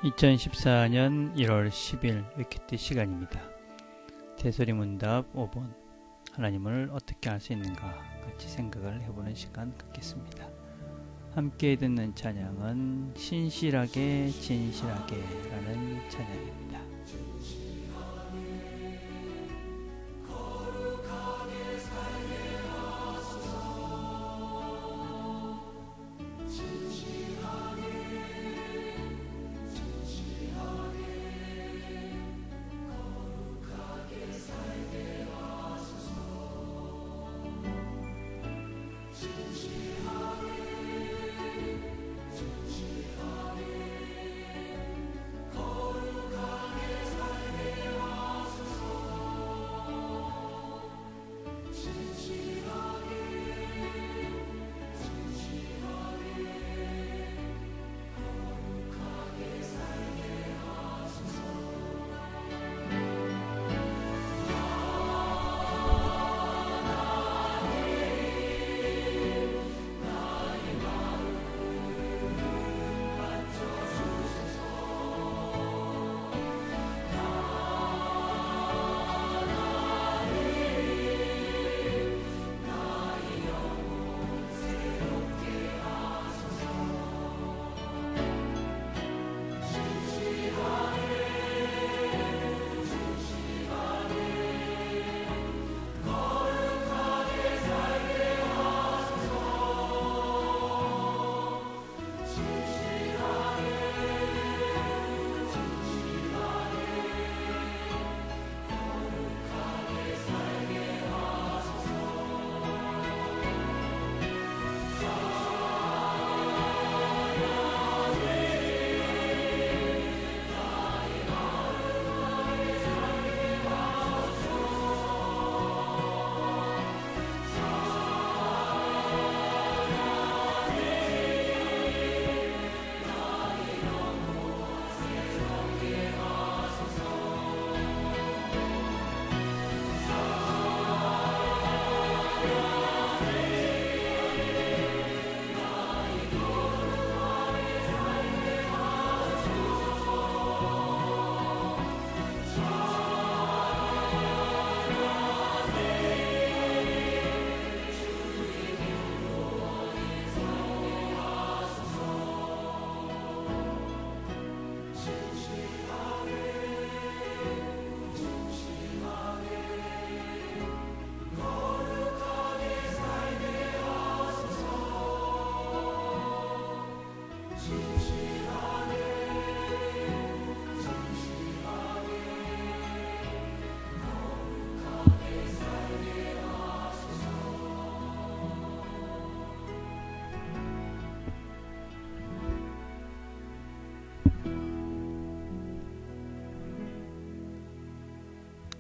2014년 1월 10일 위키트 시간입니다. 대소리문답 5번 하나님을 어떻게 알 수 있는가 같이 생각을 해보는 시간 갖겠습니다. 함께 듣는 찬양은 신실하게 진실하게 라는 찬양입니다.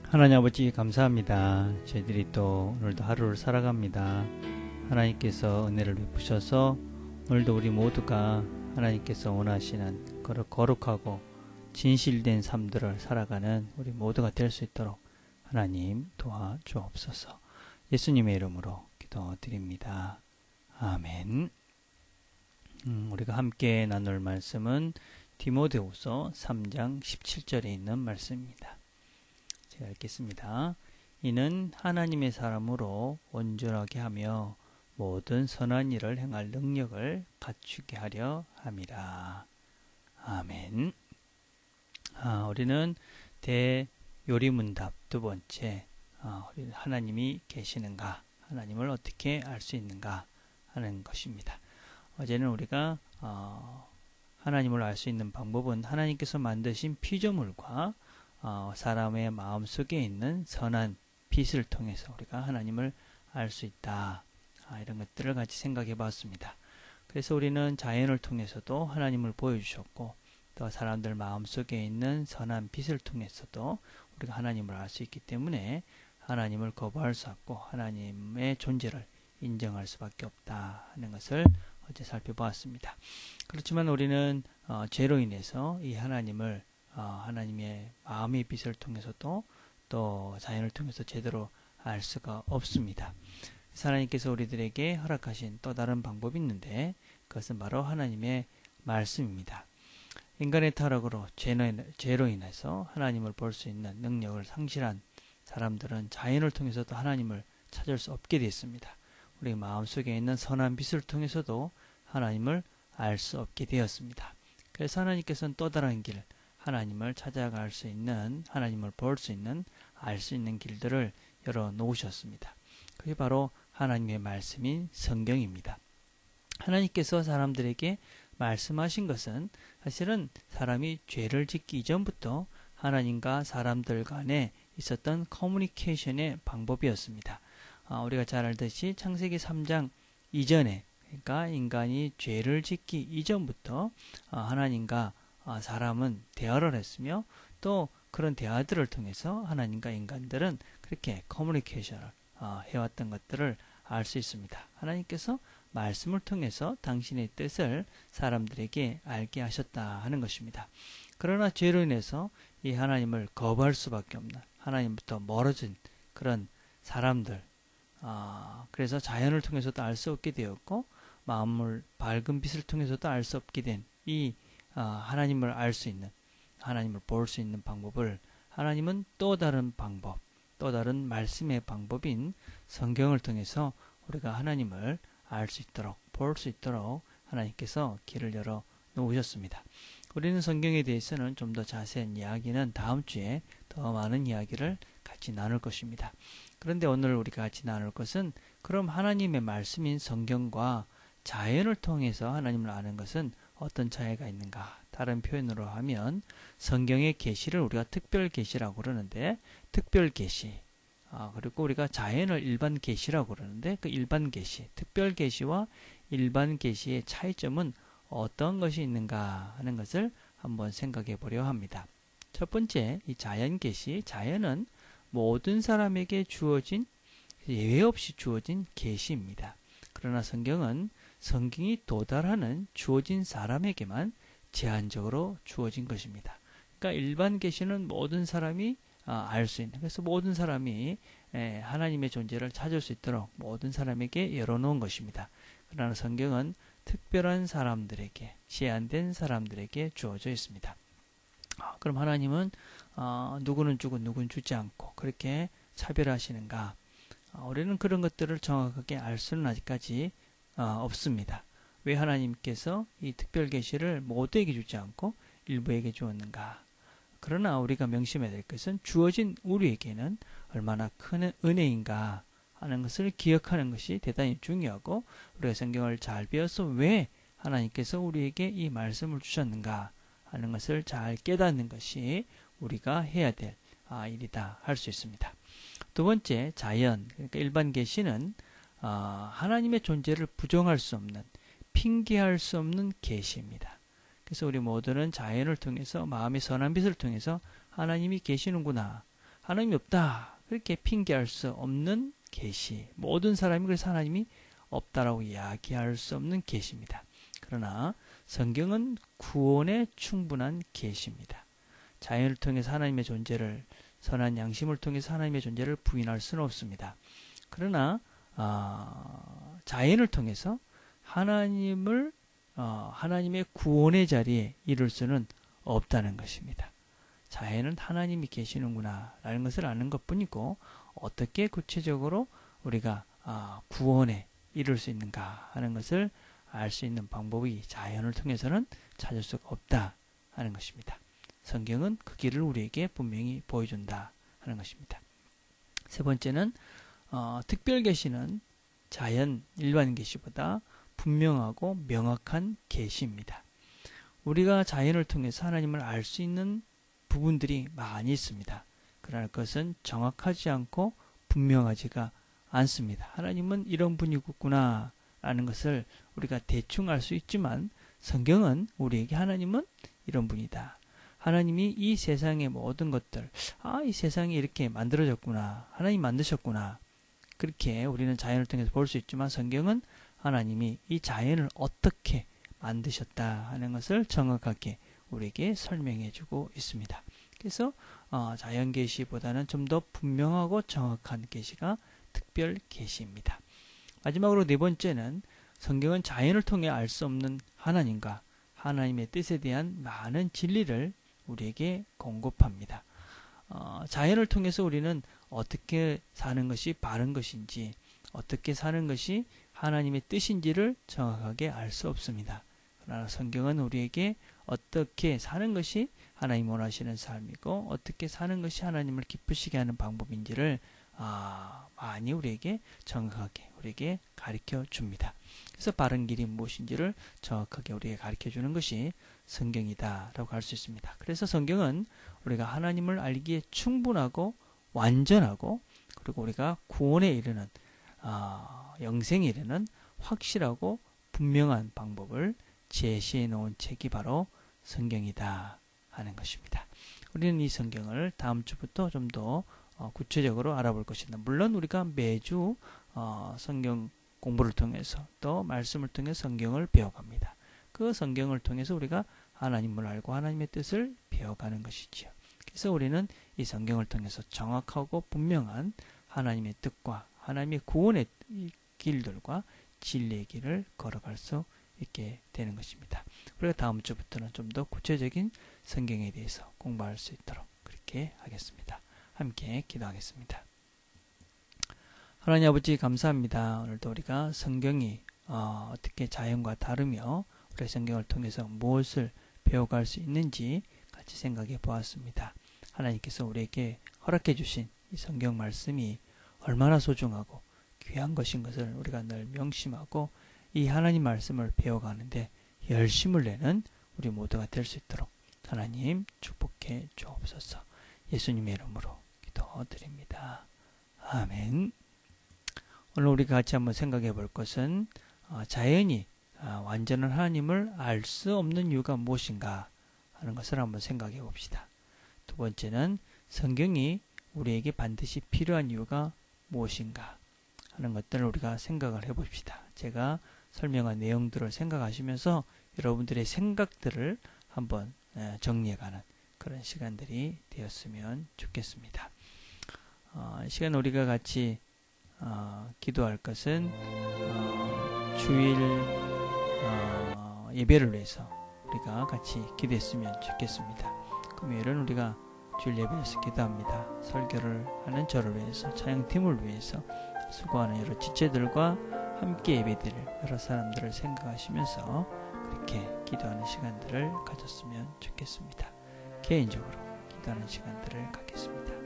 하나님 아버지 감사합니다. 저희들이 또 오늘도 하루를 살아갑니다. 하나님께서 은혜를 베푸셔서 오늘도 우리 모두가 하나님께서 원하시는 거룩하고 진실된 삶들을 살아가는 우리 모두가 될 수 있도록 하나님 도와주옵소서. 예수님의 이름으로 기도드립니다. 아멘. 우리가 함께 나눌 말씀은 디모데후서 3장 17절에 있는 말씀입니다. 제가 읽겠습니다. 이는 하나님의 사람으로 온전하게 하며 모든 선한 일을 행할 능력을 갖추게 하려 함이라. 아멘. 우리는 대요리문답 두 번째, 우리는 하나님이 계시는가, 하나님을 어떻게 알 수 있는가 하는 것입니다. 어제는 우리가 하나님을 알 수 있는 방법은 하나님께서 만드신 피조물과 사람의 마음속에 있는 선한 빛을 통해서 우리가 하나님을 알 수 있다. 이런 것들을 같이 생각해 봤습니다. 그래서 우리는 자연을 통해서도 하나님을 보여주셨고 또 사람들 마음속에 있는 선한 빛을 통해서도 우리가 하나님을 알 수 있기 때문에 하나님을 거부할 수 없고 하나님의 존재를 인정할 수밖에 없다 하는 것을 어제 살펴보았습니다. 그렇지만 우리는 죄로 인해서 이 하나님을 하나님의 마음의 빛을 통해서도 또 자연을 통해서 제대로 알 수가 없습니다. 하나님께서 우리들에게 허락하신 또 다른 방법이 있는데 그것은 바로 하나님의 말씀입니다. 인간의 타락으로 죄로 인해서 하나님을 볼 수 있는 능력을 상실한 사람들은 자연을 통해서도 하나님을 찾을 수 없게 되었습니다. 우리 마음속에 있는 선한 빛을 통해서도 하나님을 알 수 없게 되었습니다. 그래서 하나님께서는 또 다른 길, 하나님을 찾아갈 수 있는, 하나님을 볼 수 있는, 알 수 있는 길들을 열어 놓으셨습니다. 그게 바로 하나님의 말씀인 성경입니다. 하나님께서 사람들에게 말씀하신 것은 사실은 사람이 죄를 짓기 이전부터 하나님과 사람들 간에 있었던 커뮤니케이션의 방법이었습니다. 우리가 잘 알듯이 창세기 3장 이전에, 그러니까 인간이 죄를 짓기 이전부터 하나님과 사람은 대화를 했으며 또 그런 대화들을 통해서 하나님과 인간들은 그렇게 커뮤니케이션을 해왔던 것들을 알 수 있습니다. 하나님께서 말씀을 통해서 당신의 뜻을 사람들에게 알게 하셨다 하는 것입니다. 그러나 죄로 인해서 이 하나님을 거부할 수밖에 없는, 하나님부터 멀어진 그런 사람들, 그래서 자연을 통해서도 알 수 없게 되었고 마음을 밝은 빛을 통해서도 알 수 없게 된 이 하나님을 알 수 있는, 하나님을 볼 수 있는 방법을 하나님은 또 다른 방법, 또 다른 말씀의 방법인 성경을 통해서 우리가 하나님을 알 수 있도록, 볼 수 있도록 하나님께서 길을 열어 놓으셨습니다. 우리는 성경에 대해서는 좀 더 자세한 이야기는 다음 주에 더 많은 이야기를 같이 나눌 것입니다. 그런데 오늘 우리가 같이 나눌 것은 그럼 하나님의 말씀인 성경과 자연을 통해서 하나님을 아는 것은 어떤 차이가 있는가? 다른 표현으로 하면 성경의 계시를 우리가 특별 계시라고 그러는데 특별 계시, 그리고 우리가 자연을 일반 계시라고 그러는데 그 일반 계시, 특별 계시와 일반 계시의 차이점은 어떤 것이 있는가 하는 것을 한번 생각해 보려 합니다. 첫 번째, 이 자연 계시, 자연은 모든 사람에게 주어진, 예외 없이 주어진 계시입니다. 그러나 성경은 성경이 도달하는 주어진 사람에게만 제한적으로 주어진 것입니다. 그러니까 일반 계시는 모든 사람이 알 수 있는, 그래서 모든 사람이 하나님의 존재를 찾을 수 있도록 모든 사람에게 열어놓은 것입니다. 그러나 성경은 특별한 사람들에게, 제한된 사람들에게 주어져 있습니다. 그럼 하나님은 누구는 주고 누구는 주지 않고 그렇게 차별하시는가? 우리는 그런 것들을 정확하게 알 수는 아직까지 없습니다. 왜 하나님께서 이 특별 계시를 모두에게 주지 않고 일부에게 주었는가? 그러나 우리가 명심해야 될 것은 주어진 우리에게는 얼마나 큰 은혜인가 하는 것을 기억하는 것이 대단히 중요하고, 우리가 성경을 잘 배워서 왜 하나님께서 우리에게 이 말씀을 주셨는가 하는 것을 잘 깨닫는 것이 우리가 해야 될 일이다 할 수 있습니다. 두 번째, 자연, 그러니까 일반 계시는 하나님의 존재를 부정할 수 없는, 핑계할 수 없는 계시입니다. 그래서 우리 모두는 자연을 통해서, 마음의 선한 빛을 통해서 하나님이 계시는구나, 하나님이 없다, 그렇게 핑계할 수 없는 계시, 모든 사람이 그래서 하나님이 없다라고 이야기할 수 없는 계시입니다. 그러나 성경은 구원에 충분한 계시입니다. 자연을 통해서 하나님의 존재를, 선한 양심을 통해서 하나님의 존재를 부인할 수는 없습니다. 그러나 자연을 통해서 하나님을 하나님의 구원의 자리에 이룰 수는 없다는 것입니다. 자연은 하나님이 계시는구나 라는 것을 아는 것뿐이고, 어떻게 구체적으로 우리가 구원에 이룰 수 있는가 하는 것을 알 수 있는 방법이 자연을 통해서는 찾을 수가 없다 하는 것입니다. 성경은 그 길을 우리에게 분명히 보여준다 하는 것입니다. 세 번째는 특별 계시는 자연 일반 계시보다 분명하고 명확한 계시입니다. 우리가 자연을 통해서 하나님을 알 수 있는 부분들이 많이 있습니다. 그러나 그것은 정확하지 않고 분명하지가 않습니다. 하나님은 이런 분이구나 라는 것을 우리가 대충 알 수 있지만, 성경은 우리에게 하나님은 이런 분이다, 하나님이 이 세상의 모든 것들, 이 세상이 이렇게 만들어졌구나, 하나님 만드셨구나, 그렇게 우리는 자연을 통해서 볼 수 있지만 성경은 하나님이 이 자연을 어떻게 만드셨다 하는 것을 정확하게 우리에게 설명해 주고 있습니다. 그래서 자연 계시보다는 좀 더 분명하고 정확한 계시가 특별 계시입니다. 마지막으로 네 번째는 성경은 자연을 통해 알 수 없는 하나님과 하나님의 뜻에 대한 많은 진리를 우리에게 공급합니다. 자연을 통해서 우리는 어떻게 사는 것이 바른 것인지, 어떻게 사는 것이 하나님의 뜻인지를 정확하게 알 수 없습니다. 그러나 성경은 우리에게 어떻게 사는 것이 하나님 원하시는 삶이고, 어떻게 사는 것이 하나님을 기쁘시게 하는 방법인지를 많이 우리에게 정확하게 우리에게 가르쳐 줍니다. 그래서 바른 길이 무엇인지를 정확하게 우리에게 가르쳐 주는 것이 성경이다라고 할 수 있습니다. 그래서 성경은 우리가 하나님을 알기에 충분하고 완전하고, 그리고 우리가 구원에 이르는 영생에 이르는 확실하고 분명한 방법을 제시해 놓은 책이 바로 성경이다 하는 것입니다. 우리는 이 성경을 다음 주부터 좀 더 구체적으로 알아볼 것입니다. 물론 우리가 매주 성경 공부를 통해서 또 말씀을 통해 성경을 배워갑니다. 그 성경을 통해서 우리가 하나님을 알고 하나님의 뜻을 배워가는 것이지요. 그래서 우리는 이 성경을 통해서 정확하고 분명한 하나님의 뜻과 하나님의 구원의 길들과 진리의 길을 걸어갈 수 있게 되는 것입니다. 우리가 다음 주부터는 좀 더 구체적인 성경에 대해서 공부할 수 있도록 그렇게 하겠습니다. 함께 기도하겠습니다. 하나님 아버지 감사합니다. 오늘도 우리가 성경이 어떻게 자연과 다르며 우리 성경을 통해서 무엇을 배워갈 수 있는지 같이 생각해 보았습니다. 하나님께서 우리에게 허락해 주신 이 성경 말씀이 얼마나 소중하고 귀한 것인 것을 우리가 늘 명심하고 이 하나님 말씀을 배워가는데 열심을 내는 우리 모두가 될 수 있도록 하나님 축복해 주옵소서. 예수님의 이름으로 기도드립니다. 아멘. 오늘 우리가 같이 한번 생각해 볼 것은 자연이 완전한 하나님을 알 수 없는 이유가 무엇인가 하는 것을 한번 생각해 봅시다. 두 번째는 성경이 우리에게 반드시 필요한 이유가 무엇인가 하는 것들을 우리가 생각을 해 봅시다. 제가 설명한 내용들을 생각하시면서 여러분들의 생각들을 한번 정리해가는 그런 시간들이 되었으면 좋겠습니다. 이 시간 우리가 같이 기도할 것은 주일 예배를 위해서 우리가 같이 기도했으면 좋겠습니다. 금요일은 우리가 주일 예배에서 기도합니다. 설교를 하는 저를 위해서, 찬양팀을 위해서 수고하는 여러 지체들과 함께 예배드릴 여러 사람들을 생각하시면서 그렇게 기도하는 시간들을 가졌으면 좋겠습니다. 개인적으로 기도하는 시간들을 갖겠습니다.